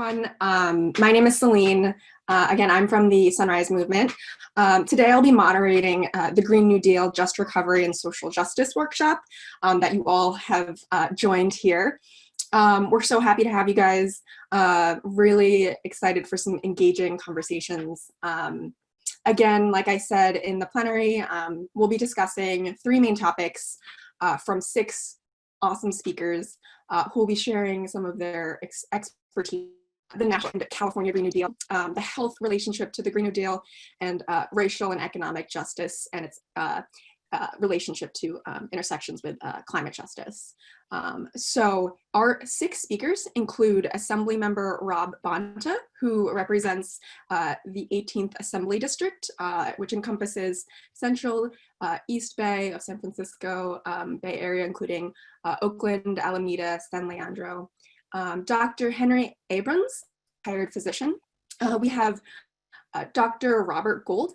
everyone. My name is Celine. Again, I'm from the Sunrise Movement. Today I'll be moderating the Green New Deal Just Recovery and Social Justice workshop that you all have joined here. We're so happy to have you guys. Really excited for some engaging conversations. Again, like I said in the plenary, we'll be discussing three main topics from 6 awesome speakers who will be sharing some of their expertise, the National and California Green New Deal, the health relationship to the Green New Deal, and racial and economic justice and its relationship to intersections with climate justice. So our 6 speakers include Assemblymember Rob Bonta, who represents the 18th Assembly District, which encompasses Central, East Bay of San Francisco, Bay Area, including Oakland, Alameda, San Leandro. Dr. Henry Abrams, retired physician. We have Dr. Robert Gold,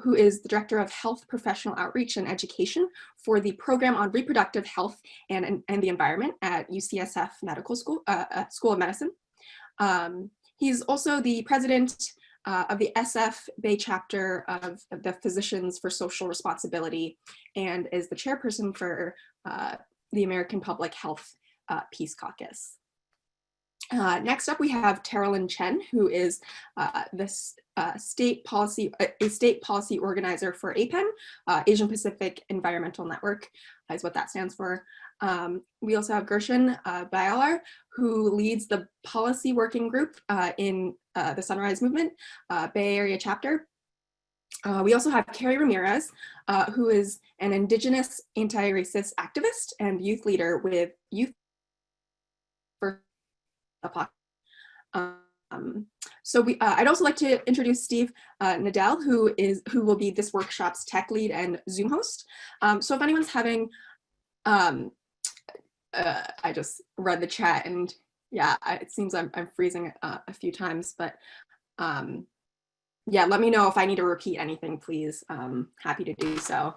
who is the Director of Health Professional Outreach and Education for the Program on Reproductive Health and the Environment at UCSF Medical School, School of Medicine. He's also the president of the SF Bay chapter of the Physicians for Social Responsibility and is the chairperson for the American Public Health Peace Caucus. Next up, we have Terralyn Chen, who is the state policy organizer for APEN, Asian Pacific Environmental Network, is what that stands for. We also have Gershon Bayalar, who leads the policy working group in the Sunrise Movement, Bay Area chapter. We also have Carrie Ramirez, who is an Indigenous anti-racist activist and youth leader with Youth for So I'd also like to introduce Steve Nadell, who will be this workshop's tech lead and Zoom host. So if anyone's having, I just read the chat and yeah, it seems I'm freezing a few times, but yeah, let me know if I need to repeat anything, please. Happy to do so.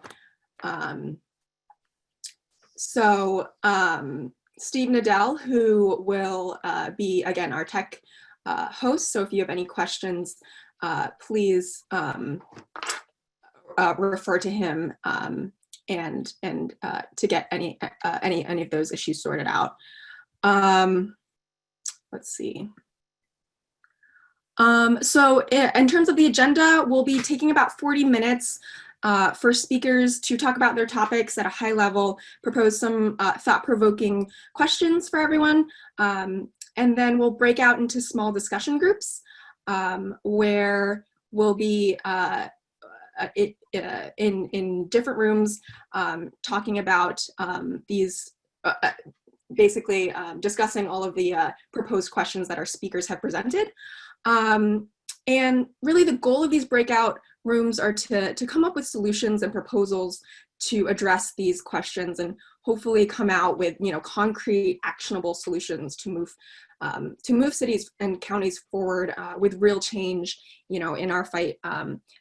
Steve Nadell, who will be, again, our tech host. So if you have any questions, please refer to him and to get any of those issues sorted out. Let's see. So in terms of the agenda, we'll be taking about 40 minutes for speakers to talk about their topics at a high level, propose some thought-provoking questions for everyone, and then we'll break out into small discussion groups where we'll be in different rooms talking about these, basically discussing all of the proposed questions that our speakers have presented. And really the goal of these breakout rooms are to come up with solutions and proposals to address these questions and hopefully come out with, you know, concrete actionable solutions to move cities and counties forward with real change, you know, in our fight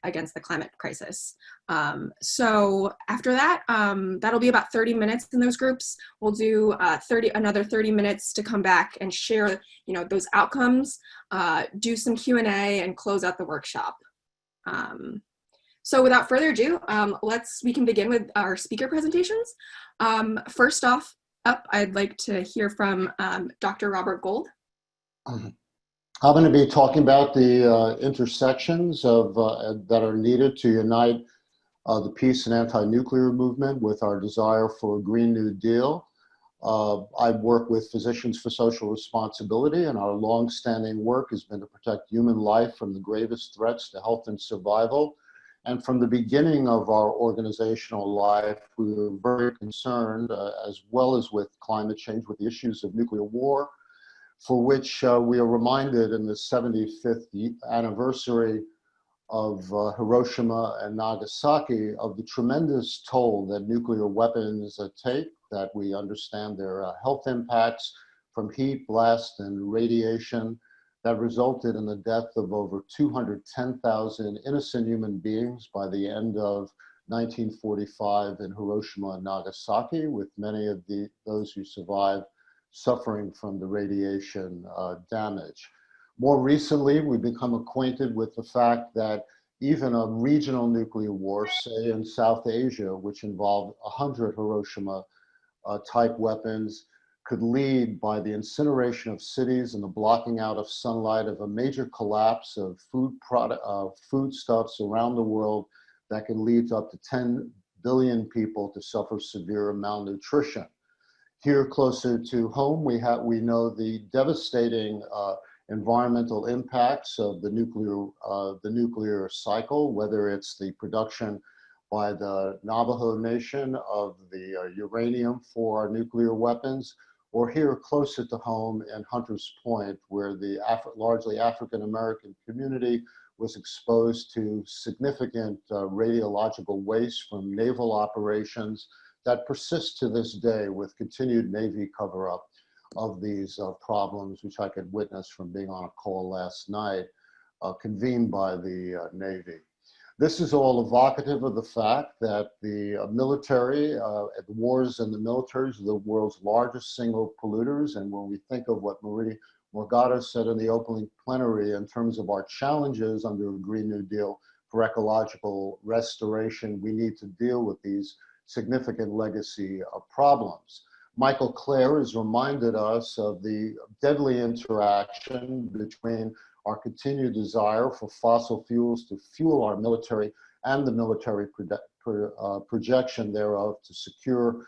against the climate crisis. So after that, that'll be about 30 minutes in those groups. We'll do another 30 minutes to come back and share, you know, those outcomes, do some Q&A and close out the workshop. So without further ado, we can begin with our speaker presentations. First off, I'd like to hear from Dr. Robert Gold. I'm going to be talking about the intersections of that are needed to unite the peace and anti-nuclear movement with our desire for a Green New Deal. I work with Physicians for Social Responsibility, and our long-standing work has been to protect human life from the gravest threats to health and survival. And from the beginning of our organizational life, we were very concerned, as well as with climate change, with the issues of nuclear war, for which we are reminded in the 75th anniversary of Hiroshima and Nagasaki of the tremendous toll that nuclear weapons take, that we understand their health impacts from heat, blast, and radiation that resulted in the death of over 210,000 innocent human beings by the end of 1945 in Hiroshima and Nagasaki, with many of those who survived suffering from the radiation damage. More recently, we've become acquainted with the fact that even a regional nuclear war, say in South Asia, which involved 100 Hiroshima type weapons, could lead by the incineration of cities and the blocking out of sunlight of a major collapse of foodstuffs around the world that could lead to up to 10 billion people to suffer severe malnutrition. Here closer to home, we know the devastating environmental impacts of the nuclear cycle, whether it's the production by the Navajo Nation of the uranium for our nuclear weapons, or here closer to home in Hunters Point, where the largely African-American community was exposed to significant radiological waste from naval operations that persist to this day with continued Navy cover-up of these problems, which I could witness from being on a call last night, convened by the Navy. This is all evocative of the fact that the military, the wars and the militaries are the world's largest single polluters. And when we think of what Marie Morgado said in the opening plenary in terms of our challenges under a Green New Deal for ecological restoration, we need to deal with these significant legacy problems. Michael Clare has reminded us of the deadly interaction between our continued desire for fossil fuels to fuel our military and the military projection thereof to secure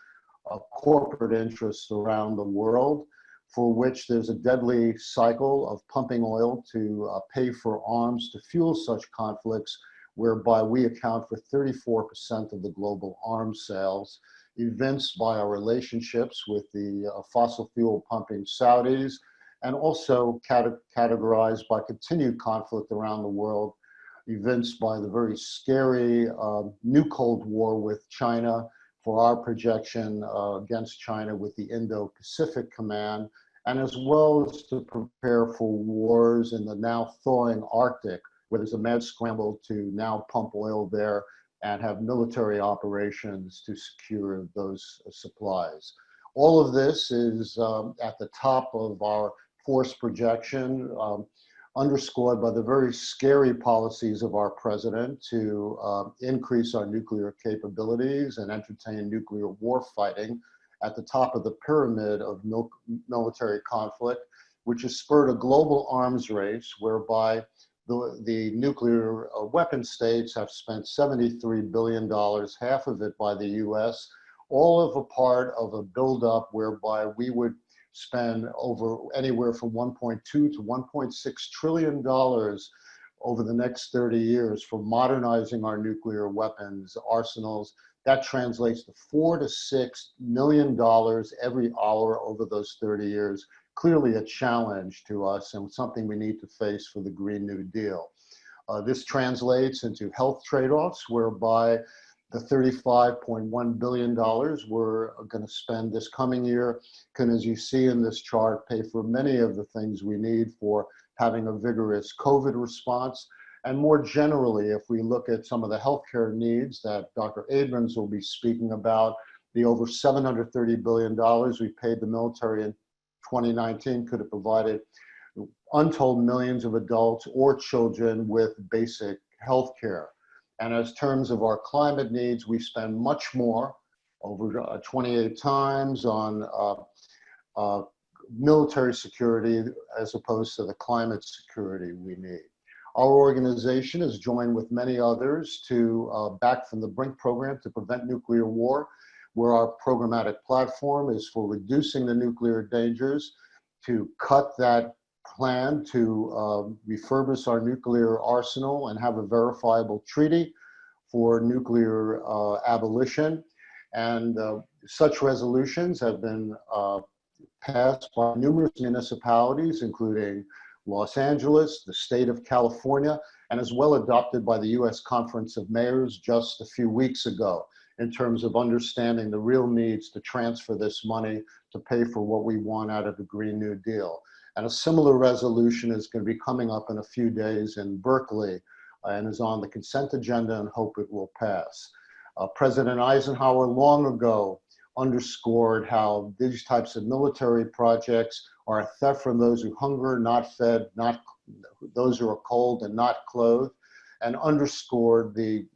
corporate interests around the world, for which there's a deadly cycle of pumping oil to pay for arms to fuel such conflicts, whereby we account for 34% of the global arms sales, evinced by our relationships with the fossil fuel pumping Saudis, and also categorized by continued conflict around the world, evinced by the very scary new Cold War with China, for our projection against China with the Indo-Pacific Command, and as well as to prepare for wars in the now thawing Arctic, where there's a mad scramble to now pump oil there and have military operations to secure those supplies. All of this is at the top of our force projection, underscored by the very scary policies of our president to increase our nuclear capabilities and entertain nuclear war fighting at the top of the pyramid of military conflict, which has spurred a global arms race whereby the nuclear weapon states have spent $73 billion, half of it by the US, all of a part of a buildup whereby we would spend over anywhere from 1.2 to 1.6 trillion dollars over the next 30 years for modernizing our nuclear weapons arsenals. That translates to $4 to $6 million every hour over those 30 years. Clearly a challenge to us and something we need to face for the Green New Deal. This translates into health trade-offs whereby the $35.1 billion we're going to spend this coming year can, as you see in this chart, pay for many of the things we need for having a vigorous COVID response. And more generally, if we look at some of the healthcare needs that Dr. Abrams will be speaking about, the over $730 billion we paid the military in 2019 could have provided untold millions of adults or children with basic health care. And as terms of our climate needs, we spend much more, over 28 times, on military security as opposed to the climate security we need. Our organization has joined with many others to Back from the Brink program to prevent nuclear war, where our programmatic platform is for reducing the nuclear dangers, to cut that plan to refurbish our nuclear arsenal and have a verifiable treaty for nuclear abolition. And such resolutions have been passed by numerous municipalities, including Los Angeles, the state of California, and as well adopted by the US Conference of Mayors just a few weeks ago, in terms of understanding the real needs to transfer this money to pay for what we want out of the Green New Deal. And a similar resolution is going to be coming up in a few days in Berkeley and is on the consent agenda and hope it will pass. President Eisenhower long ago underscored how these types of military projects are a theft from those who hunger, not fed, not those who are cold and not clothed, and underscored the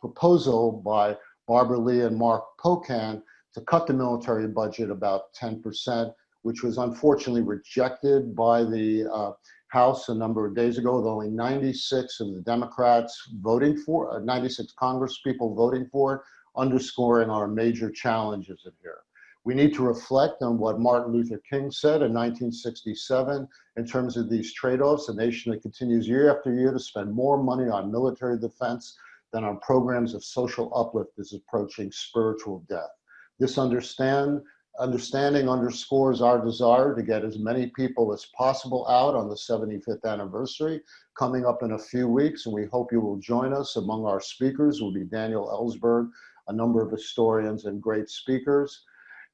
proposal by Barbara Lee and Mark Pocan to cut the military budget about 10%, which was unfortunately rejected by the House a number of days ago, with only 96 of the Democrats voting for, 96 Congress people voting for it, underscoring our major challenges in here. We need to reflect on what Martin Luther King said in 1967 in terms of these trade-offs. A nation that continues year after year to spend more money on military defense than on programs of social uplift is approaching spiritual death. This understanding underscores our desire to get as many people as possible out on the 75th anniversary coming up in a few weeks, and we hope you will join us. Among our speakers will be Daniel Ellsberg, a number of historians and great speakers.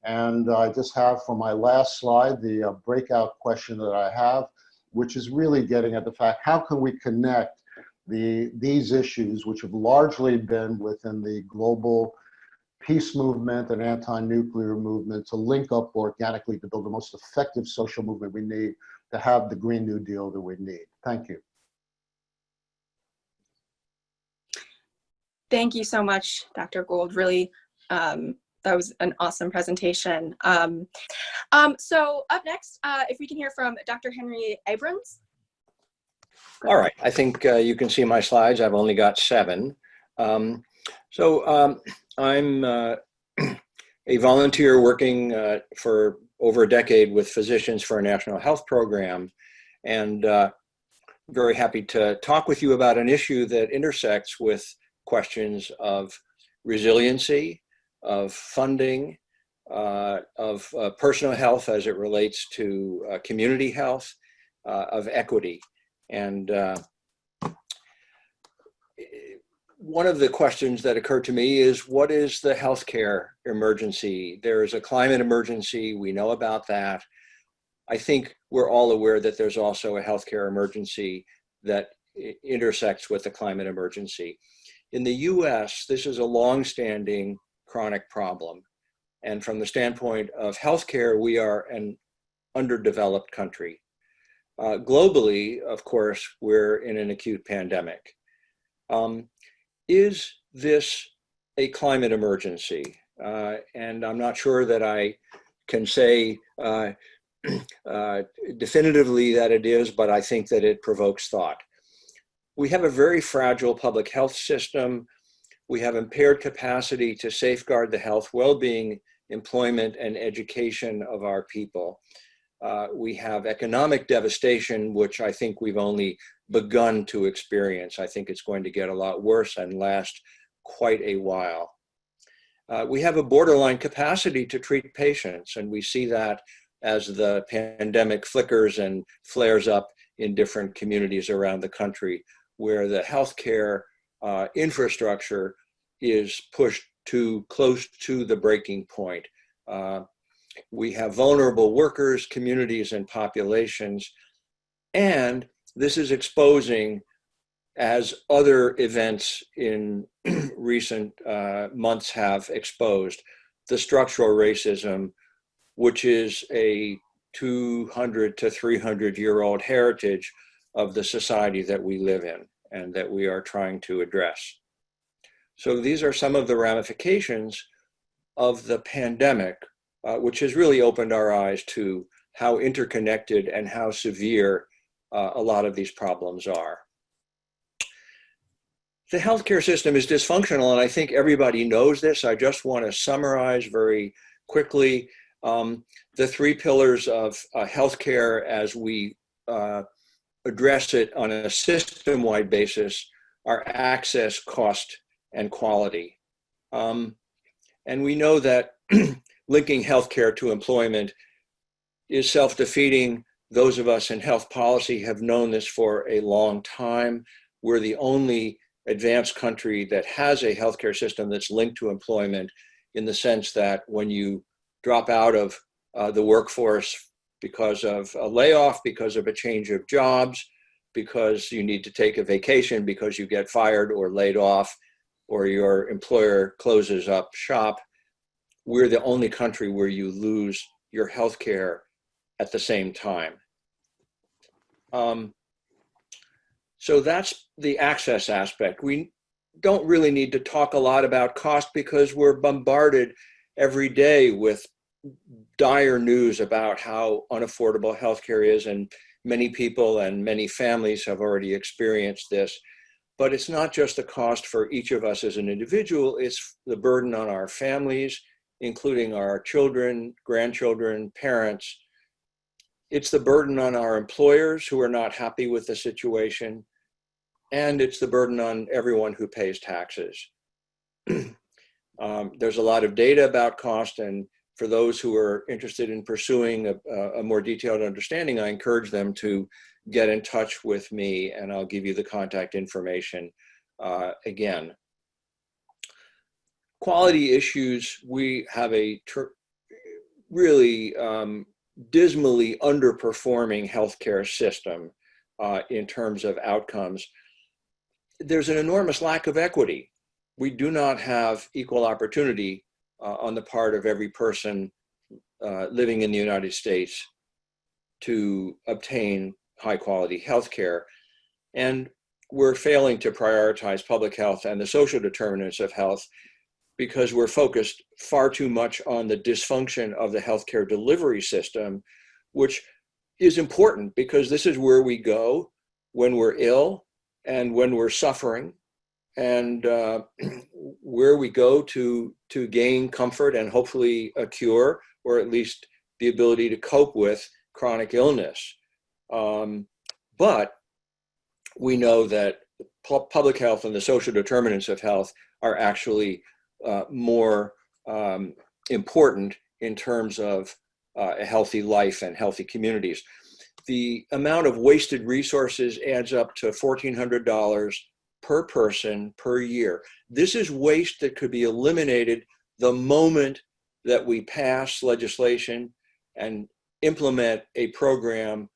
And I just have for my last slide the breakout question that I have, which is really getting at the fact, how can we connect these issues, which have largely been within the global peace movement and anti-nuclear movement, to link up organically to build the most effective social movement we need to have the Green New Deal that we need. Thank you. Thank you so much, Dr. Gould. Really, that was an awesome presentation. So up next, if we can hear from Dr. Henry Abrams. All right, I think you can see my slides. I've only got 7. I'm a volunteer working for over a decade with Physicians for a National Health Program, and very happy to talk with you about an issue that intersects with questions of resiliency, of funding, of personal health as it relates to community health, of equity. And one of the questions that occurred to me is, what is the healthcare emergency? There is a climate emergency. We know about that. I think we're all aware that there's also a healthcare emergency that intersects with the climate emergency. In the US, this is a long-standing chronic problem. And from the standpoint of healthcare, we are an underdeveloped country. Globally, of course, we're in an acute pandemic. Is this a climate emergency? And I'm not sure that I can say definitively that it is, but I think that it provokes thought. We have a very fragile public health system. We have impaired capacity to safeguard the health, well-being, employment, and education of our people. We have economic devastation, which I think we've only begun to experience. I think it's going to get a lot worse and last quite a while. We have a borderline capacity to treat patients, and we see that as the pandemic flickers and flares up in different communities around the country, where the healthcare infrastructure is pushed too close to the breaking point. We have vulnerable workers, communities, and populations, and this is exposing, as other events in recent months have exposed, the structural racism, which is a 200 to 300-year-old heritage of the society that we live in and that we are trying to address. So these are some of the ramifications of the pandemic, which has really opened our eyes to how interconnected and how severe a lot of these problems are. The healthcare system is dysfunctional, and I think everybody knows this. I just want to summarize very quickly the 3 pillars of healthcare as we address it on a system-wide basis are access, cost, and quality. And we know that linking healthcare to employment is self-defeating. Those of us in health policy have known this for a long time. We're the only advanced country that has a healthcare system that's linked to employment, in the sense that when you drop out of the workforce because of a layoff, because of a change of jobs, because you need to take a vacation, because you get fired or laid off, or your employer closes up shop, we're the only country where you lose your health care at the same time. So that's the access aspect. We don't really need to talk a lot about cost because we're bombarded every day with dire news about how unaffordable healthcare is, and many people and many families have already experienced this. But it's not just the cost for each of us as an individual, it's the burden on our families, including our children, grandchildren, parents. It's the burden on our employers who are not happy with the situation, and it's the burden on everyone who pays taxes. There's a lot of data about cost, and for those who are interested in pursuing a more detailed understanding, I encourage them to get in touch with me, and I'll give you the contact information again. Quality issues, we have a really dismally underperforming healthcare system in terms of outcomes. There's an enormous lack of equity. We do not have equal opportunity on the part of every person living in the United States to obtain high quality healthcare. And we're failing to prioritize public health and the social determinants of health because we're focused far too much on the dysfunction of the healthcare delivery system, which is important because this is where we go when we're ill and when we're suffering, and where we go to gain comfort and hopefully a cure, or at least the ability to cope with chronic illness. But we know that public health and the social determinants of health are actually more important in terms of a healthy life and healthy communities. The amount of wasted resources adds up to $1,400 per person per year. This is waste that could be eliminated the moment that we pass legislation and implement a program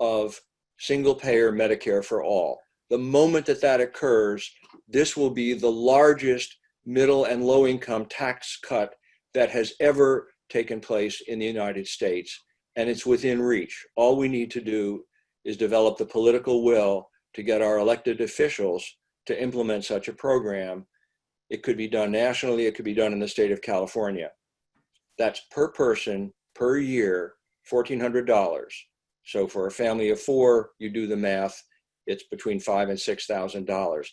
of single-payer Medicare for all. The moment that that occurs, this will be the largest middle and low-income tax cut that has ever taken place in the United States, and it's within reach. All we need to do is develop the political will to get our elected officials to implement such a program. It could be done nationally, it could be done in the state of California. That's per person, per year, $1,400. So for a family of four, you do the math, it's between $5,000 and $6,000.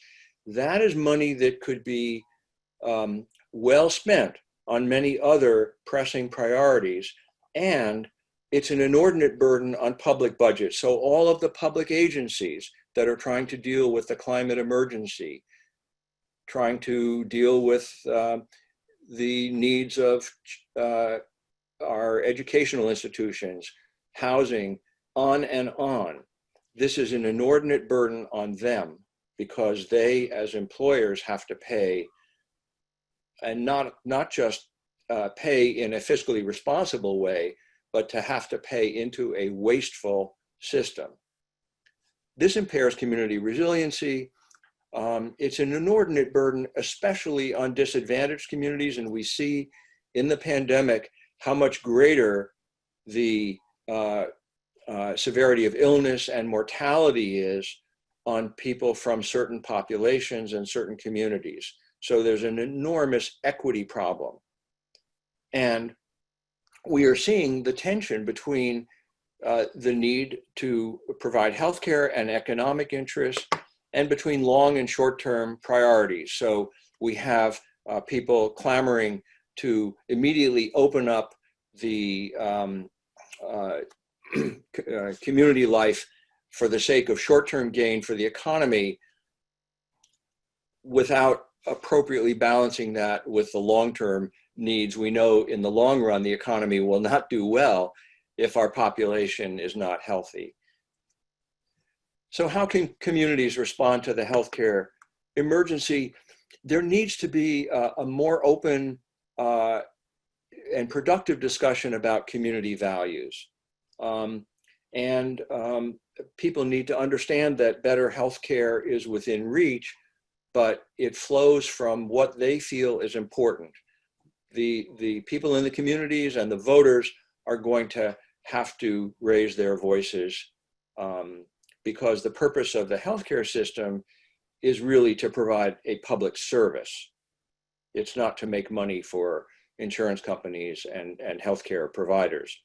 That is money that could be well spent on many other pressing priorities, and it's an inordinate burden on public budgets. So all of the public agencies that are trying to deal with the climate emergency, trying to deal with the needs of our educational institutions, housing, on and on. This is an inordinate burden on them because they, as employers, have to pay, and not just pay in a fiscally responsible way, but to have to pay into a wasteful system. This impairs community resiliency. It's an inordinate burden, especially on disadvantaged communities, and we see in the pandemic how much greater the severity of illness and mortality is on people from certain populations and certain communities. So there's an enormous equity problem. And we are seeing the tension between the need to provide healthcare and economic interests, and between long and short-term priorities. So we have people clamoring to immediately open up the community life for the sake of short-term gain for the economy, without appropriately balancing that with the long-term needs. We know in the long run, the economy will not do well if our population is not healthy. So how can communities respond to the healthcare emergency? There needs to be a more open and productive discussion about community values. People need to understand that better healthcare is within reach, but it flows from what they feel is important. the people in the communities and the voters are going to have to raise their voices, because the purpose of the healthcare system is really to provide a public service. It's not to make money for insurance companies and healthcare providers.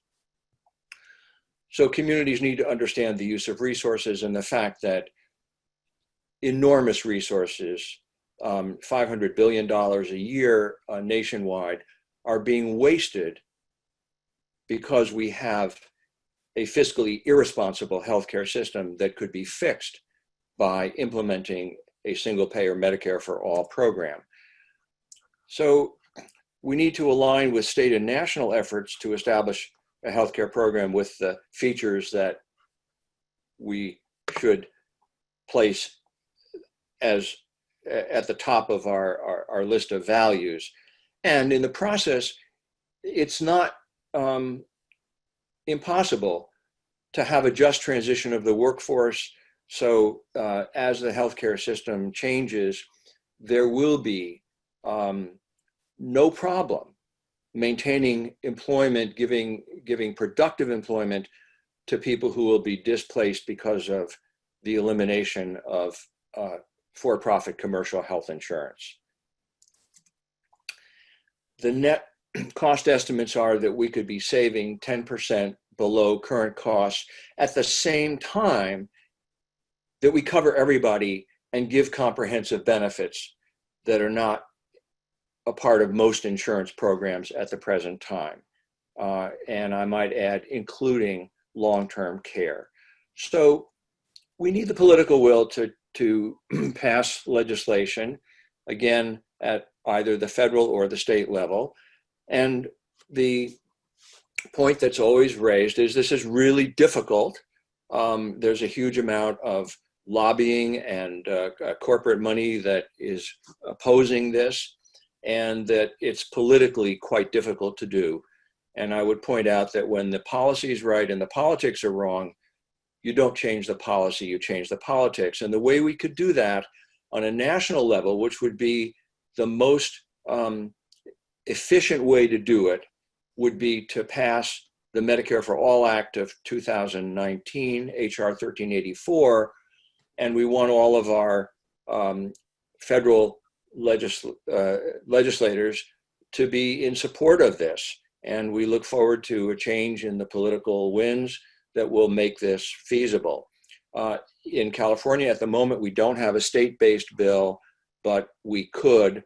So communities need to understand the use of resources and the fact that enormous resources, $500 billion a year nationwide, are being wasted because we have a fiscally irresponsible healthcare system that could be fixed by implementing a single-payer Medicare for all program. So we need to align with state and national efforts to establish a healthcare program with the features that we should place as at the top of our list of values. And in the process, it's not impossible to have a just transition of the workforce. So as the healthcare system changes, there will be no problem maintaining employment, giving productive employment to people who will be displaced because of the elimination of for-profit commercial health insurance. The net cost estimates are that we could be saving 10% below current costs at the same time that we cover everybody and give comprehensive benefits that are not a part of most insurance programs at the present time. And I might add, including long-term care. So we need the political will to pass legislation, again, at either the federal or the state level. And the point that's always raised is this is really difficult. There's a huge amount of lobbying and corporate money that is opposing this, and that it's politically quite difficult to do. And I would point out that when the policy is right and the politics are wrong, you don't change the policy, you change the politics. And the way we could do that on a national level, which would be the most efficient way to do it, would be to pass the Medicare for All Act of 2019, HR 1384, and we want all of our federal legislators to be in support of this. And we look forward to a change in the political winds that will make this feasible. In California at the moment, we don't have a state-based bill, but we could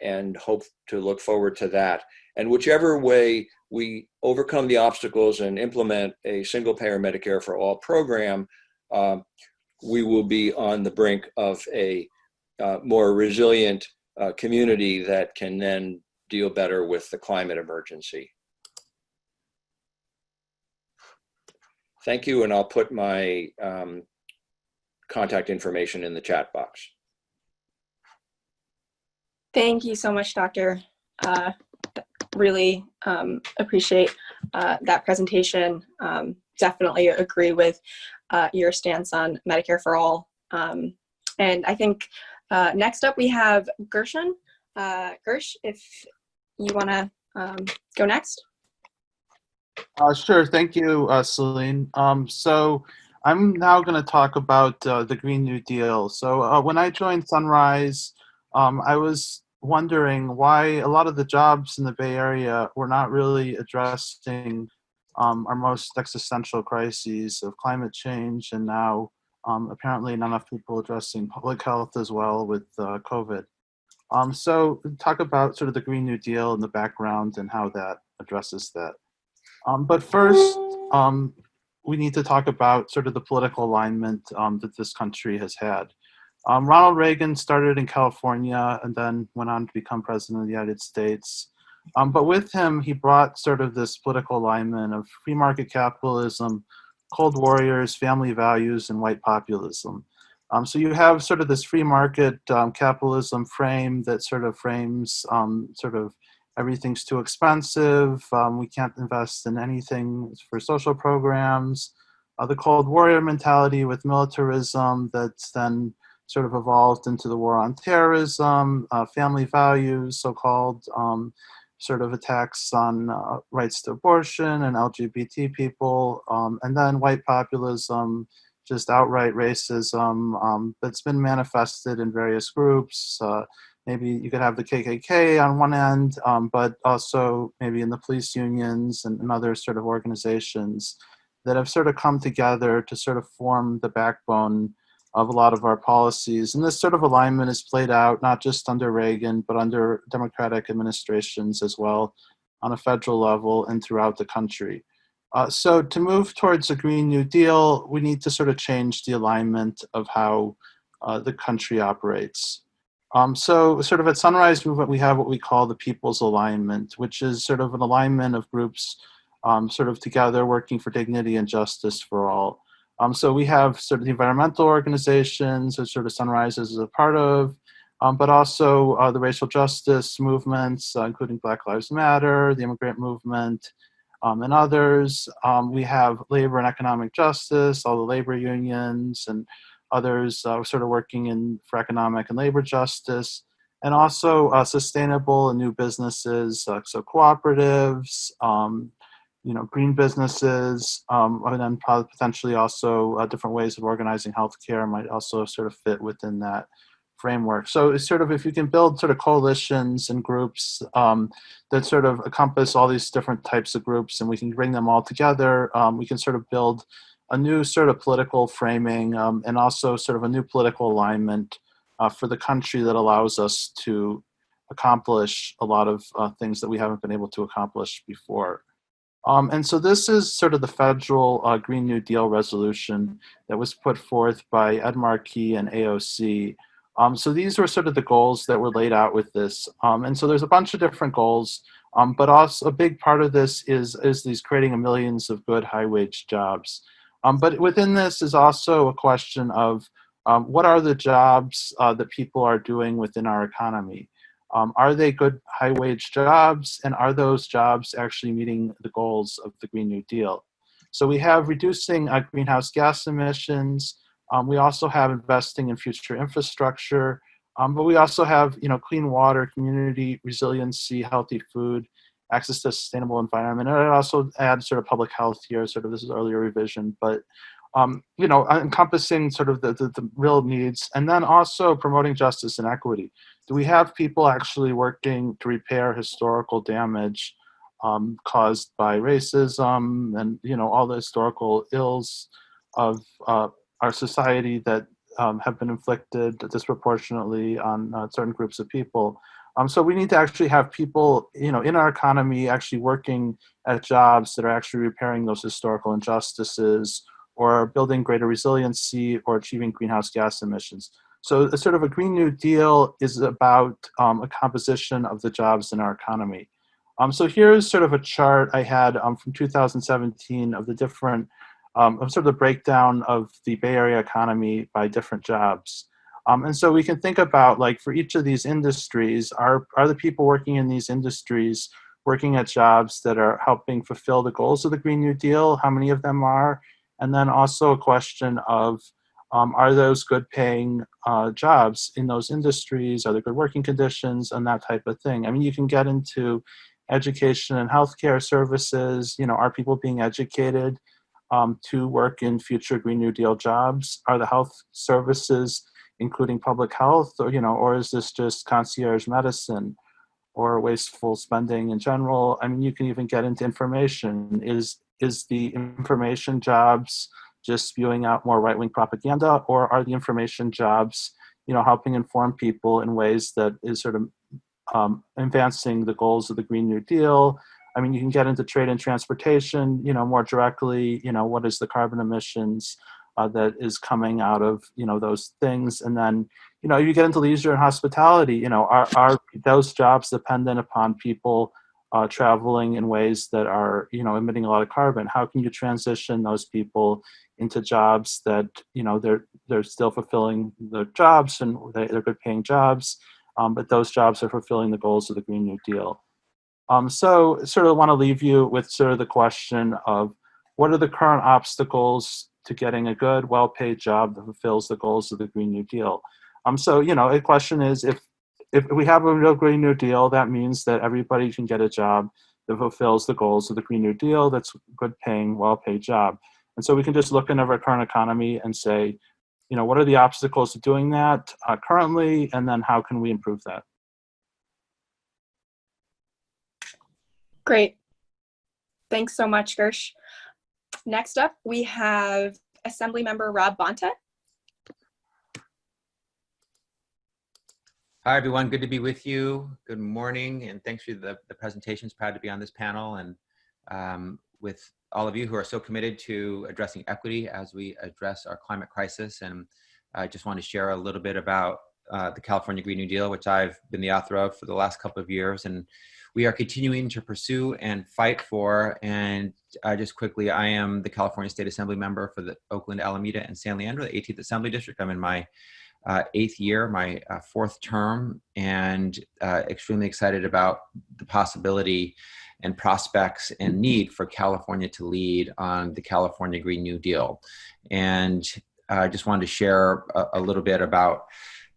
and hope to look forward to that. And whichever way we overcome the obstacles and implement a single-payer Medicare for all program, we will be on the brink of a more resilient community that can then deal better with the climate emergency. Thank you, and I'll put my contact information in the chat box. Thank you so much, Doctor. Really appreciate that presentation. Definitely agree with your stance on Medicare for all. And I think next up we have Gershon. Gersh, if you want to go next. Sure, thank you, Celine. So I'm now going to talk about the Green New Deal. So when I joined Sunrise, I was wondering why a lot of the jobs in the Bay Area were not really addressing our most existential crises of climate change, and now apparently not enough people addressing public health as well with COVID. So talk about sort of the Green New Deal in the background and how that addresses that. But first, we need to talk about sort of the political alignment that this country has had. Ronald Reagan started in California and then went on to become president of the United States. But with him, he brought sort of this political alignment of free market capitalism, cold warriors, family values, and white populism. So you have sort of this free market capitalism frame that sort of frames sort of everything's too expensive, we can't invest in anything for social programs. The Cold Warrior mentality with militarism that's then sort of evolved into the war on terrorism, family values, so-called, sort of attacks on rights to abortion and LGBT people, and then white populism, just outright racism that's been manifested in various groups. Maybe you could have the KKK on one end, but also maybe in the police unions and other sort of organizations that have sort of come together to sort of form the backbone of a lot of our policies. And this sort of alignment is played out not just under Reagan, but under Democratic administrations as well on a federal level and throughout the country. So to move towards a Green New Deal, we need to sort of change the alignment of how the country operates. So sort of at Sunrise Movement, we have what we call the People's Alignment, which is sort of an alignment of groups sort of together working for dignity and justice for all. So we have sort of the environmental organizations that sort of Sunrise is a part of, but also the racial justice movements, including Black Lives Matter, the immigrant movement, and others. We have labor and economic justice, all the labor unions and others sort of working for economic and labor justice, and also sustainable and new businesses, so cooperatives, green businesses, and then potentially also different ways of organizing healthcare might also sort of fit within that framework. So it's sort of, if you can build sort of coalitions and groups that sort of encompass all these different types of groups, and we can bring them all together, we can sort of build a new sort of political framing and also sort of a new political alignment for the country that allows us to accomplish a lot of things that we haven't been able to accomplish before. And so this is sort of the federal Green New Deal resolution that was put forth by Ed Markey and AOC. So these were sort of the goals that were laid out with this. And so there's a bunch of different goals, but also a big part of this is these creating millions of good high wage jobs. But within this is also a question of what are the jobs that people are doing within our economy? Are they good high wage jobs, and are those jobs actually meeting the goals of the Green New Deal? So we have reducing greenhouse gas emissions. We also have investing in future infrastructure, but we also have clean water, community resiliency, healthy food, access to a sustainable environment. And it also adds sort of public health here, sort of this is earlier revision, but encompassing sort of the real needs, and then also promoting justice and equity. Do we have people actually working to repair historical damage caused by racism and all the historical ills of our society that have been inflicted disproportionately on certain groups of people? So we need to actually have people, in our economy actually working at jobs that are actually repairing those historical injustices, or building greater resiliency, or achieving greenhouse gas emissions. So a sort of a Green New Deal is about a composition of the jobs in our economy. So here's sort of a chart I had from 2017 of the different, of sort of the breakdown of the Bay Area economy by different jobs. And so we can think about, like, for each of these industries, are the people working in these industries working at jobs that are helping fulfill the goals of the Green New Deal? How many of them are? And then also a question of, are those good paying jobs in those industries? Are there good working conditions and that type of thing? I mean, you can get into education and healthcare services. Are people being educated to work in future Green New Deal jobs? Are the health services including public health, or is this just concierge medicine or wasteful spending in general? I mean, you can even get into information. Is the information jobs just spewing out more right-wing propaganda, or are the information jobs, helping inform people in ways that is sort of advancing the goals of the Green New Deal? I mean, you can get into trade and transportation, more directly, what is the carbon emissions that is coming out of, those things? And then, you get into leisure and hospitality, are those jobs dependent upon people traveling in ways that are, emitting a lot of carbon? How can you transition those people into jobs that, they're still fulfilling their jobs and they're good paying jobs, but those jobs are fulfilling the goals of the Green New Deal? So sort of want to leave you with sort of the question of, what are the current obstacles to getting a good, well-paid job that fulfills the goals of the Green New Deal? So, a question is, if we have a real Green New Deal, that means that everybody can get a job that fulfills the goals of the Green New Deal, that's good paying, well-paid job. And so we can just look into our current economy and say, you know, what are the obstacles to doing that currently, and then how can we improve that? Great. Thanks so much, Gersh. Next up, we have Assemblymember Rob Bonta. Hi, everyone. Good to be with you. Good morning, and thanks for the presentations. Proud to be on this panel and with all of you who are so committed to addressing equity as we address our climate crisis. And I just want to share a little bit about the California Green New Deal, which I've been the author of for the last couple of years. And we are continuing to pursue and fight for. And just quickly, I am the California State Assembly member for the Oakland, Alameda, and San Leandro, the 18th Assembly District. I'm in my 8th year, my 4th term, and extremely excited about the possibility and prospects and need for California to lead on the California Green New Deal. And I just wanted to share a little bit about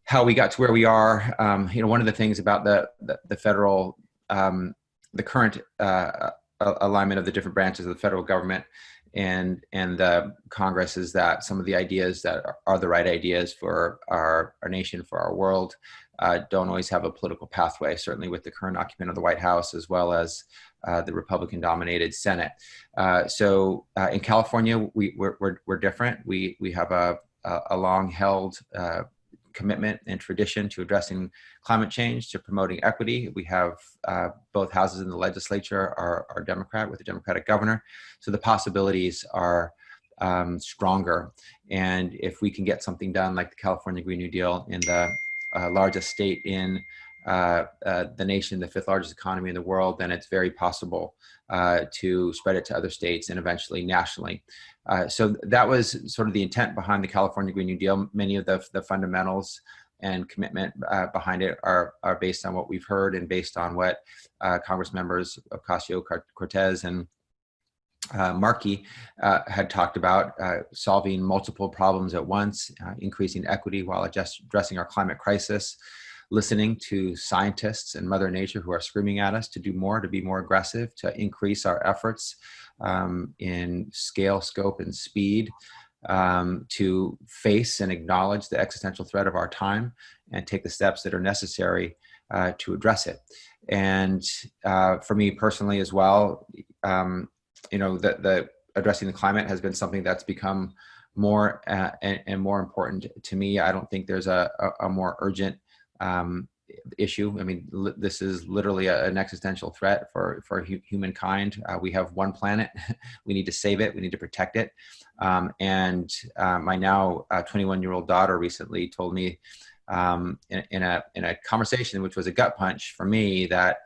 how we got to where we are. You know, one of the things about the federal, the current alignment of the different branches of the federal government and the Congress is that some of the ideas that are the right ideas for our nation, for our world, don't always have a political pathway, certainly with the current occupant of the White House, as well as the Republican-dominated Senate. So in California, we're different. We have a long-held commitment and tradition to addressing climate change, to promoting equity. We have both houses in the legislature are Democrat with a Democratic governor. So the possibilities are stronger. And if we can get something done like the California Green New Deal in the largest state in the nation, the 5th largest economy in the world, then it's very possible to spread it to other states and eventually nationally. So that was sort of the intent behind the California Green New Deal. Many of the fundamentals and commitment behind it are based on what we've heard and based on what Congress members Ocasio-Cortez and Markey had talked about, solving multiple problems at once, increasing equity while addressing our climate crisis, listening to scientists and Mother Nature who are screaming at us to do more, to be more aggressive, to increase our efforts in scale, scope, and speed, to face and acknowledge the existential threat of our time and take the steps that are necessary to address it. And for me personally as well, you know, the addressing the climate has been something that's become more and more important to me. I don't think there's a more urgent issue. I mean, this is literally an existential threat for humankind. We have one planet. We need to save it. We need to protect it. And my now 21-year-old daughter recently told me in a conversation, which was a gut punch for me, that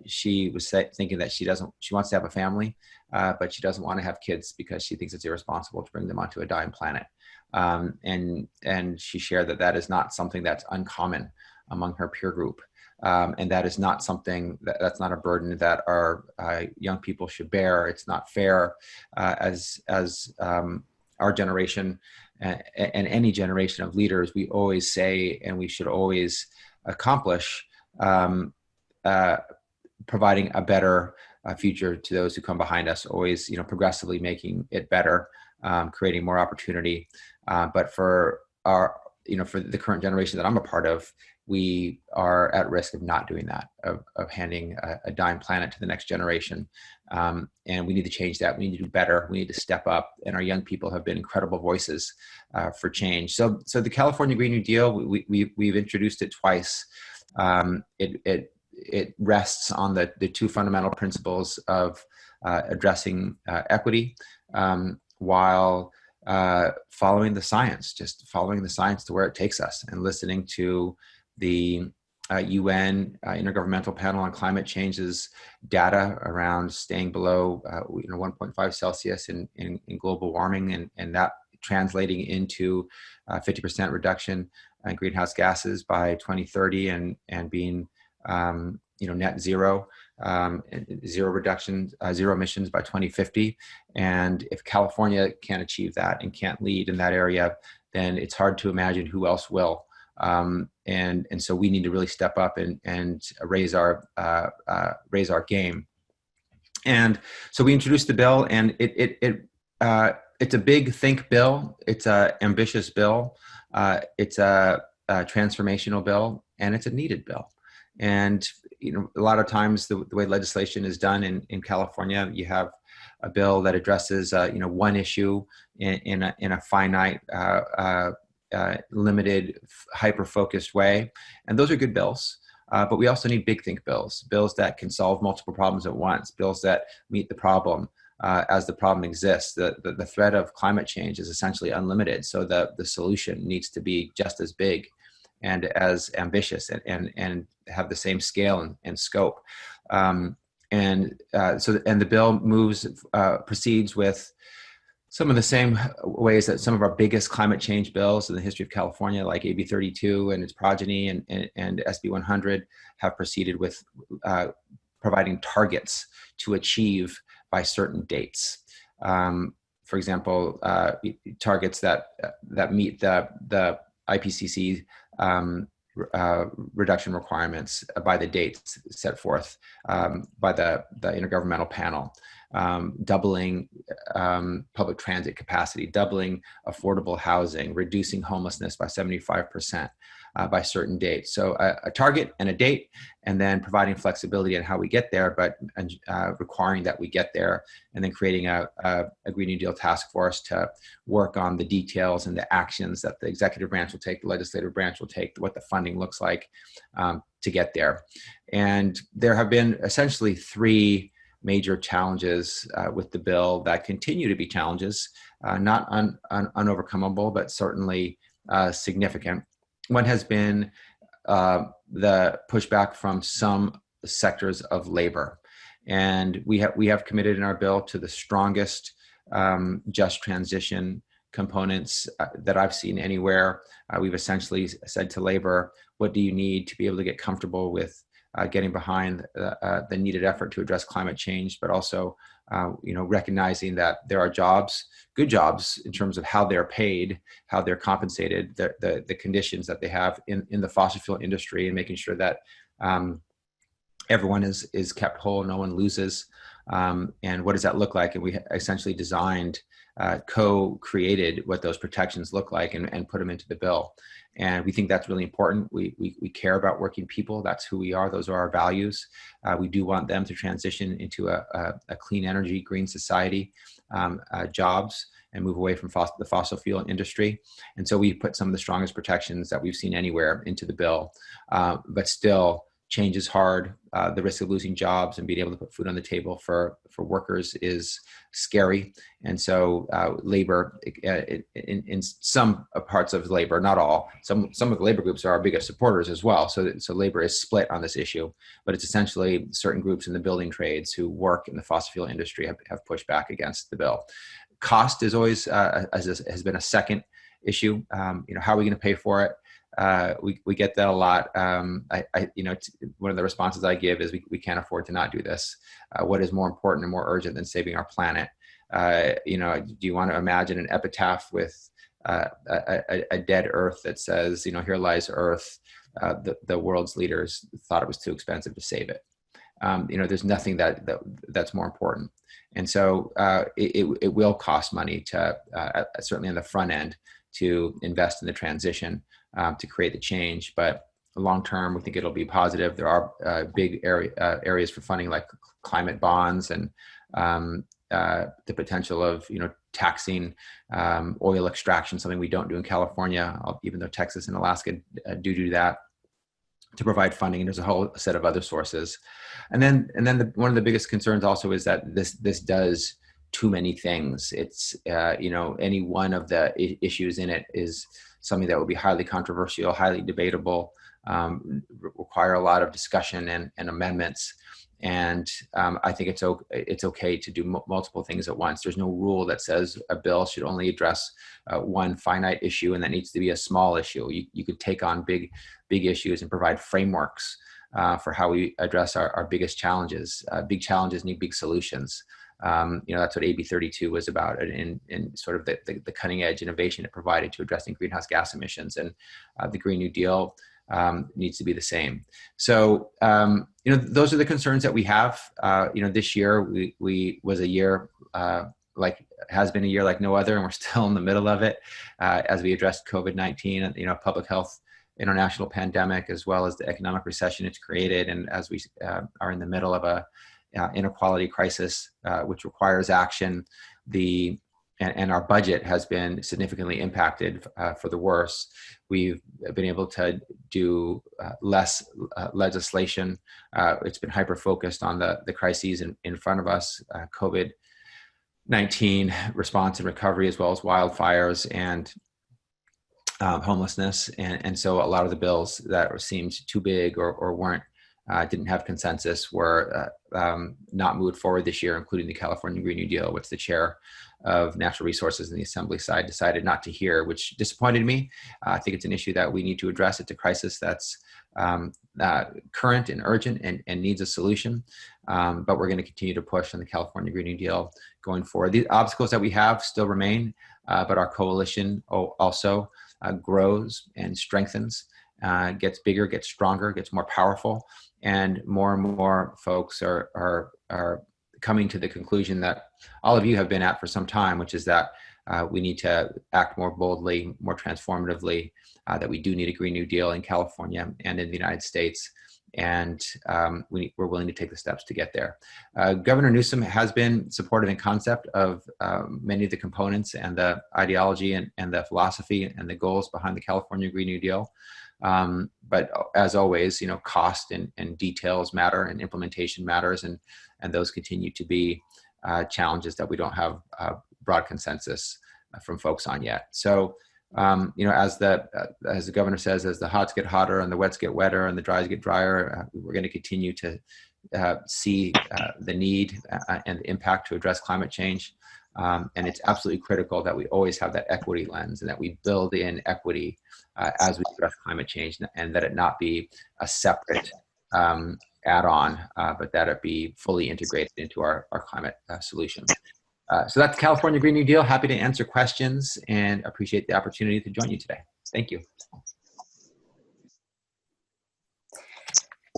she was thinking that she wants to have a family, but she doesn't want to have kids because she thinks it's irresponsible to bring them onto a dying planet. And she shared that is not something that's uncommon among her peer group. And that is not something that's not a burden that our young people should bear. It's not fair as our generation and any generation of leaders, we always say, and we should always accomplish providing a better future to those who come behind us, always, you know, progressively making it better, creating more opportunity. But for our, you know, for the current generation that I'm a part of, we are at risk of not doing that, of handing a dying planet to the next generation. And we need to change that. We need to do better. We need to step up. And our young people have been incredible voices for change. So the California Green New Deal, we've introduced it twice. It rests on the two fundamental principles of addressing equity while following the science, just following the science to where it takes us, and listening to the UN Intergovernmental Panel on Climate Change's data around staying below 1.5 Celsius in global warming, and that translating into 50% reduction in greenhouse gases by 2030 and being net zero, zero emissions by 2050. And if California can't achieve that and can't lead in that area, then it's hard to imagine who else will. so we need to really step up and raise our game. And so we introduced the bill, and it's a big think bill. It's an ambitious bill. It's a transformational bill, and it's a needed bill. And a lot of times the way legislation is done in California, you have a bill that addresses one issue in a finite, limited, hyper-focused way, and those are good bills. But we also need big think bills that can solve multiple problems at once, bills that meet the problem as the problem exists. The threat of climate change is essentially unlimited, so the solution needs to be just as big and as ambitious and have the same scale and scope. So the bill proceeds with some of the same ways that some of our biggest climate change bills in the history of California, like AB 32 and its progeny and SB 100, have proceeded with providing targets to achieve by certain dates. For example, targets that meet the IPCC reduction requirements by the dates set forth by the Intergovernmental Panel. Doubling public transit capacity, doubling affordable housing, reducing homelessness by 75% by certain dates. So a target and a date, and then providing flexibility on how we get there, but requiring that we get there, and then creating a Green New Deal task force to work on the details and the actions that the executive branch will take, the legislative branch will take, what the funding looks like to get there. And there have been essentially three major challenges with the bill that continue to be challenges, not unovercomable, but certainly significant. One has been the pushback from some sectors of labor. And we have committed in our bill to the strongest just transition components that I've seen anywhere. We've essentially said to labor, what do you need to be able to get comfortable with getting behind the needed effort to address climate change, but also, recognizing that there are jobs, good jobs, in terms of how they're paid, how they're compensated, the conditions that they have in the fossil fuel industry, and making sure that everyone is kept whole, no one loses. And what does that look like? And we essentially designed, co-created what those protections look like and put them into the bill. And we think that's really important. We care about working people. That's who we are. Those are our values. We do want them to transition into a clean energy, green society, jobs, and move away from the fossil fuel industry. And so we put some of the strongest protections that we've seen anywhere into the bill, but still, change is hard. The risk of losing jobs and being able to put food on the table for workers is scary. And so labor, in some parts of labor, not all, some of the labor groups are our biggest supporters as well. So labor is split on this issue, but it's essentially certain groups in the building trades who work in the fossil fuel industry have pushed back against the bill. Cost is always, has been a second issue. How are we going to pay for it? We get that a lot. One of the responses I give is we can't afford to not do this. What is more important and more urgent than saving our planet? Do you want to imagine an epitaph with a dead Earth that says, here lies Earth. The world's leaders thought it was too expensive to save it. There's nothing that's more important. And so it will cost money to, certainly on the front end, to invest in the transition, to create the change. But long term, we think it'll be positive. There are big areas for funding, like climate bonds and the potential of taxing oil extraction, something we don't do in California, even though Texas and Alaska do that, to provide funding. And there's a whole set of other sources. And then one of the biggest concerns also is that this does too many things. It's any one of the issues in it is something that would be highly controversial, highly debatable, require a lot of discussion and amendments. And I think it's okay to do multiple things at once. There's no rule that says a bill should only address one finite issue, and that needs to be a small issue. You could take on big issues and provide frameworks for how we address our biggest challenges. Big challenges need big solutions. That's what AB 32 was about, and sort of the cutting edge innovation it provided to addressing greenhouse gas emissions. And the Green New Deal needs to be the same. So, those are the concerns that we have. This year was a year has been a year like no other, and we're still in the middle of it as we address COVID-19, public health, international pandemic, as well as the economic recession it's created, and as we are in the middle of a inequality crisis, which requires action. And our budget has been significantly impacted for the worse. We've been able to do less legislation. It's been hyper-focused on the crises in front of us, COVID-19 response and recovery, as well as wildfires and homelessness. And so a lot of the bills that seemed too big or weren't, didn't have consensus were not moved forward this year, including the California Green New Deal, which the chair of natural resources in the assembly side decided not to hear, which disappointed me. I think it's an issue that we need to address. It's a crisis that's current and urgent and needs a solution. But we're going to continue to push on the California Green New Deal going forward. The obstacles that we have still remain, but our coalition also grows and strengthens, gets bigger, gets stronger, gets more powerful, and more folks are coming to the conclusion that all of you have been at for some time, which is that we need to act more boldly, more transformatively, that we do need a Green New Deal in California and in the United States. And we're willing to take the steps to get there. Governor Newsom has been supportive in concept of many of the components and the ideology and the philosophy and the goals behind the California Green New Deal. But as always, cost and details matter, and implementation matters, and those continue to be challenges that we don't have broad consensus from folks on yet. So, as the governor says, as the hots get hotter and the wets get wetter and the dries get drier, we're going to continue to see the need and the impact to address climate change. And it's absolutely critical that we always have that equity lens and that we build in equity as we address climate change, and that it not be a separate add-on, but that it be fully integrated into our climate solution. So that's the California Green New Deal. Happy to answer questions and appreciate the opportunity to join you today. Thank you.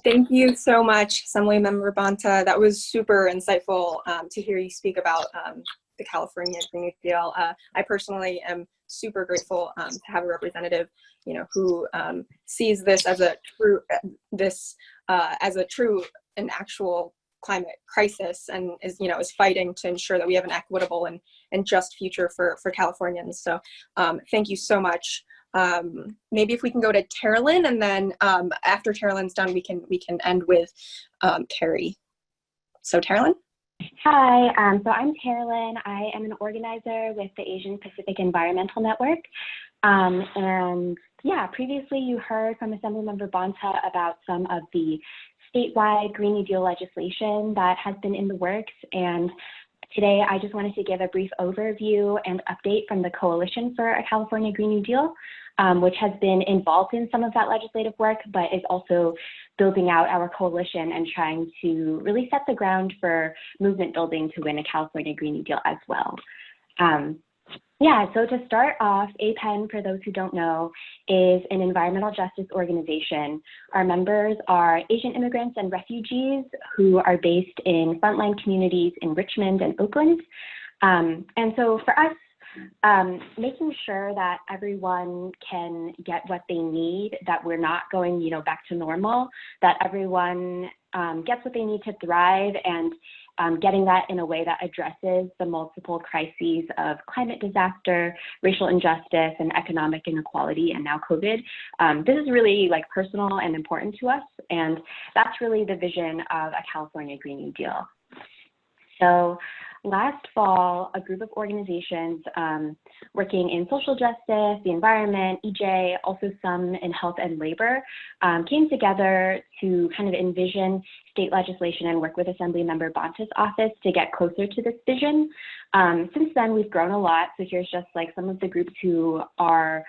Thank you so much, Assemblymember Bonta. That was super insightful to hear you speak about the California Green New Deal. I personally am super grateful to have a representative, who sees this as a true and actual climate crisis, and is fighting to ensure that we have an equitable and just future for Californians. So thank you so much. Maybe if we can go to Terralyn, and then after Terralyn's done, we can end with Carrie. So Terralyn? Hi, so I'm Terralyn. I am an organizer with the Asian Pacific Environmental Network. And yeah, previously you heard from Assemblymember Bonta about some of the statewide Green New Deal legislation that has been in the works. And today I just wanted to give a brief overview and update from the Coalition for a California Green New Deal, which has been involved in some of that legislative work, but is also building out our coalition and trying to really set the ground for movement building to win a California Green New Deal as well. Yeah, so to start off, APEN, for those who don't know, is an environmental justice organization. Our members are Asian immigrants and refugees who are based in frontline communities in Richmond and Oakland. And so for us, making sure that everyone can get what they need, that we're not going, back to normal, that everyone gets what they need to thrive, and getting that in a way that addresses the multiple crises of climate disaster, racial injustice, and economic inequality, and now COVID. This is really personal and important to us, and that's really the vision of a California Green New Deal. So last fall, a group of organizations working in social justice, the environment, EJ, also some in health and labor, came together to kind of envision state legislation and work with Assemblymember Bonta's office to get closer to this vision. Since then, we've grown a lot. So here's just some of the groups who are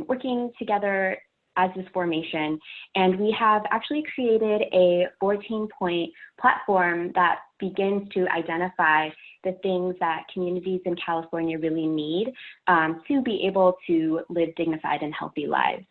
working together as this formation. And we have actually created a 14-point platform that begins to identify the things that communities in California really need to be able to live dignified and healthy lives.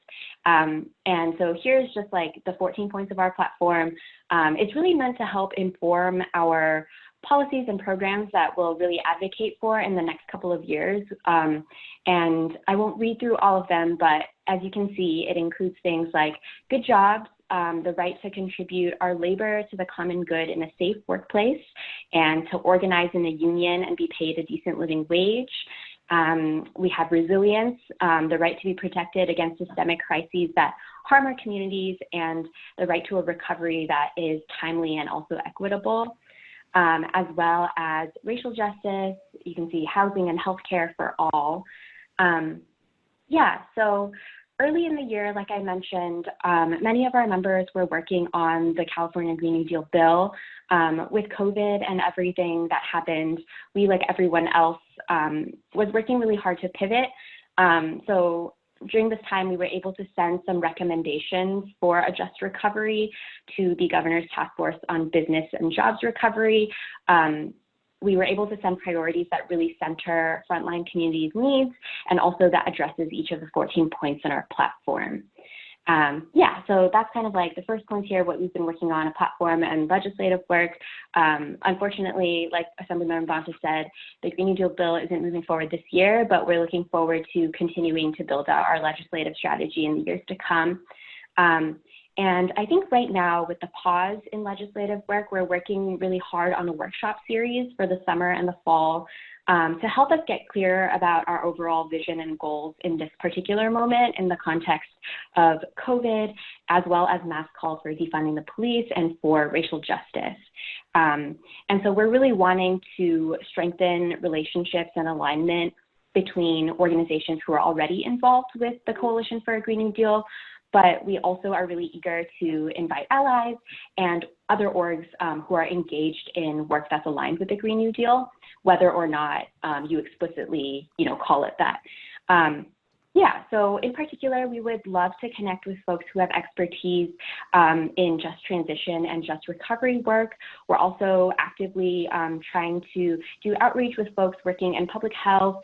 And so here's just like the 14 points of our platform. It's really meant to help inform our policies and programs that we'll really advocate for in the next couple of years. And I won't read through all of them, but as you can see, it includes things like good jobs, the right to contribute our labor to the common good in a safe workplace, and to organize in a union and be paid a decent living wage. We have resilience, the right to be protected against systemic crises that harm our communities, and the right to a recovery that is timely and also equitable, as well as racial justice. You can see housing and healthcare for all. So early in the year, like I mentioned, many of our members were working on the California Green New Deal bill. With COVID and everything that happened, we, like everyone else, was working really hard to pivot. So during this time, we were able to send some recommendations for a just recovery to the Governor's Task Force on Business and Jobs Recovery. We were able to send priorities that really center frontline communities' needs, and also that addresses each of the 14 points in our platform. So that's kind of like the first point here, what we've been working on, a platform and legislative work. Unfortunately, like Assemblymember Bonta said, the Green New Deal bill isn't moving forward this year, but we're looking forward to continuing to build out our legislative strategy in the years to come. And I think right now, with the pause in legislative work, we're working really hard on a workshop series for the summer and the fall to help us get clear about our overall vision and goals in this particular moment in the context of COVID, as well as mass calls for defunding the police and for racial justice. And so we're really wanting to strengthen relationships and alignment between organizations who are already involved with the Coalition for a Green New Deal, but we also are really eager to invite allies and other orgs who are engaged in work that's aligned with the Green New Deal, whether or not you explicitly, call it that. So in particular, we would love to connect with folks who have expertise in just transition and just recovery work. We're also actively trying to do outreach with folks working in public health,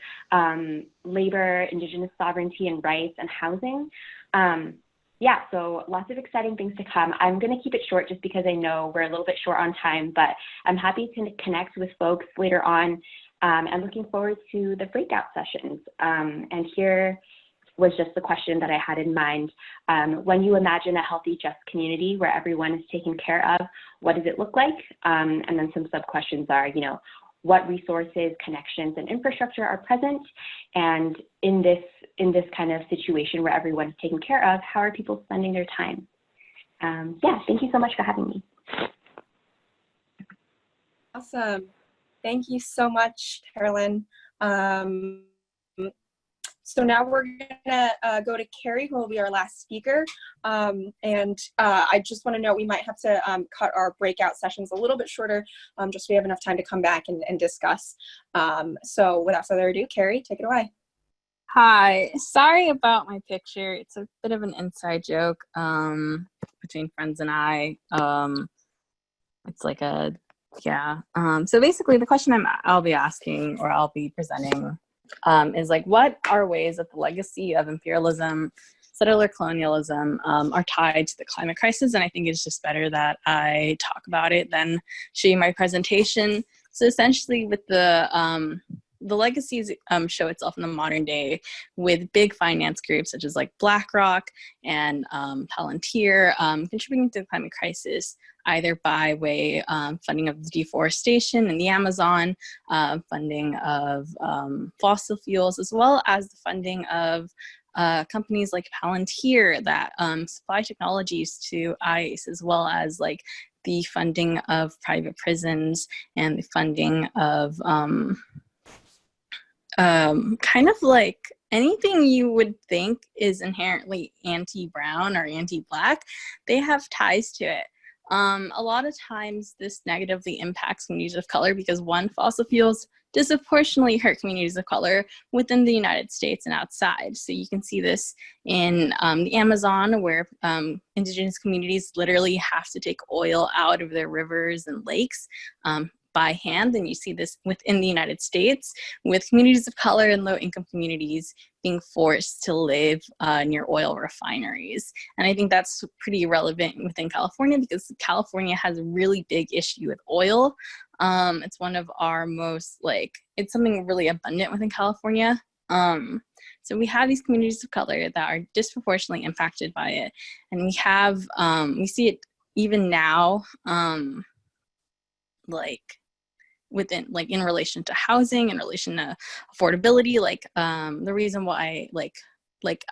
labor, indigenous sovereignty and rights, and housing. So lots of exciting things to come. I'm going to keep it short just because I know we're a little bit short on time, but I'm happy to connect with folks later on and looking forward to the breakout sessions. And here was just the question that I had in mind. When you imagine a healthy, just community where everyone is taken care of, what does it look like? And then some sub-questions are, what resources, connections, and infrastructure are present? And in this kind of situation where everyone is taken care of, how are people spending their time? Thank you so much for having me. Awesome. Thank you so much, Carolyn. So now we're gonna go to Carrie, who will be our last speaker. I just wanna note we might have to cut our breakout sessions a little bit shorter, just so we have enough time to come back and discuss. So without further ado, Carrie, take it away. Hi, sorry about my picture. It's a bit of an inside joke between friends and I. It's like a, so basically the question I'll be asking, or I'll be presenting, is like, what are ways that the legacy of imperialism, settler colonialism are tied to the climate crisis? And I think it's just better that I talk about it than show you my presentation. So essentially with the legacies show itself in the modern day with big finance groups such as like BlackRock and Palantir contributing to the climate crisis, either by way funding of the deforestation in the Amazon, funding of fossil fuels, as well as the funding of companies like Palantir that supply technologies to ICE, as well as like the funding of private prisons and the funding of kind of like anything you would think is inherently anti-brown or anti-black, they have ties to it. A lot of times this negatively impacts communities of color because, one, fossil fuels disproportionately hurt communities of color within the United States and outside. So you can see this in the Amazon, where indigenous communities literally have to take oil out of their rivers and lakes by hand, and you see this within the United States with communities of color and low-income communities being forced to live near oil refineries. And I think that's pretty relevant within California because California has a really big issue with oil. It's one of our most, it's something really abundant within California. So we have these communities of color that are disproportionately impacted by it. And we have, we see it even now, within, in relation to housing, in relation to affordability, the reason why,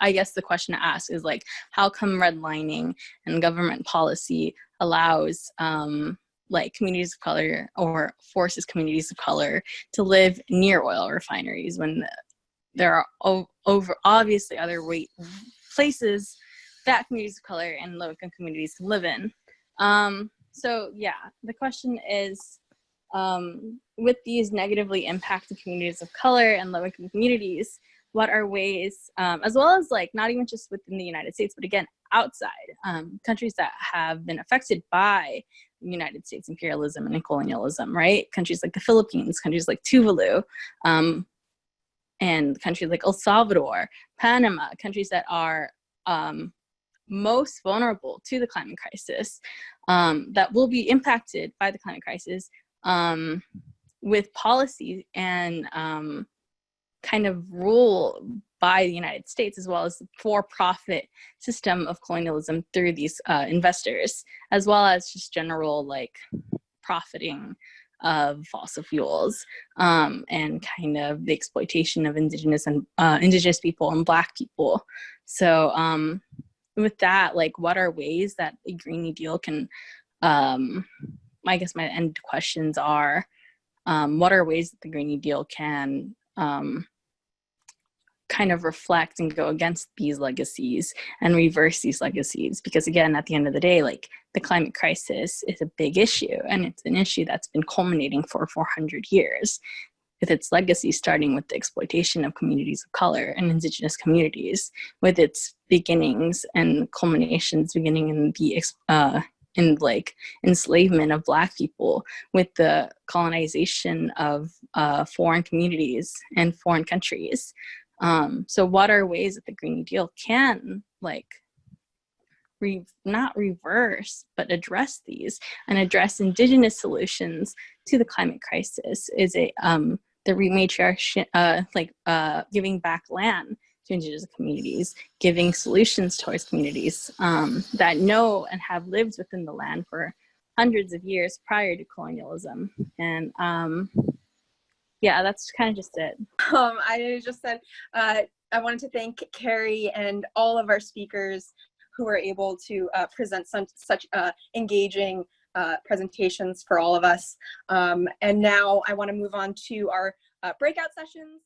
I guess the question to ask is how come redlining and government policy allows communities of color or forces communities of color to live near oil refineries when there are obviously other places that communities of color and low-income communities can live in. So yeah, the question is, with these negatively impacted communities of color and low-income communities, what are ways, as well as not even just within the United States, but again, outside, countries that have been affected by United States imperialism and colonialism, right? Countries like the Philippines, countries like Tuvalu, and countries like El Salvador, Panama, countries that are most vulnerable to the climate crisis, that will be impacted by the climate crisis with policy and kind of rule by the United States, as well as the for-profit system of colonialism through these investors, as well as just general profiting of fossil fuels and kind of the exploitation of indigenous people and Black people. So with that, what are ways that the Green New Deal can, I guess my end questions are, what are ways that the Green New Deal can kind of reflect and go against these legacies and reverse these legacies? Because again, at the end of the day, the climate crisis is a big issue, and it's an issue that's been culminating for 400 years, with its legacy starting with the exploitation of communities of color and indigenous communities, with its beginnings and culminations beginning in the enslavement of Black people, with the colonization of foreign communities and foreign countries. So what are ways that the Green New Deal can not reverse, but address these and address indigenous solutions to the climate crisis? Is it the rematriation, giving back land to indigenous communities, giving solutions towards communities that know and have lived within the land for hundreds of years prior to colonialism? And yeah, that's kind of just it. I just said, I wanted to thank Carrie and all of our speakers who were able to present such engaging presentations for all of us. And now I want to move on to our breakout sessions.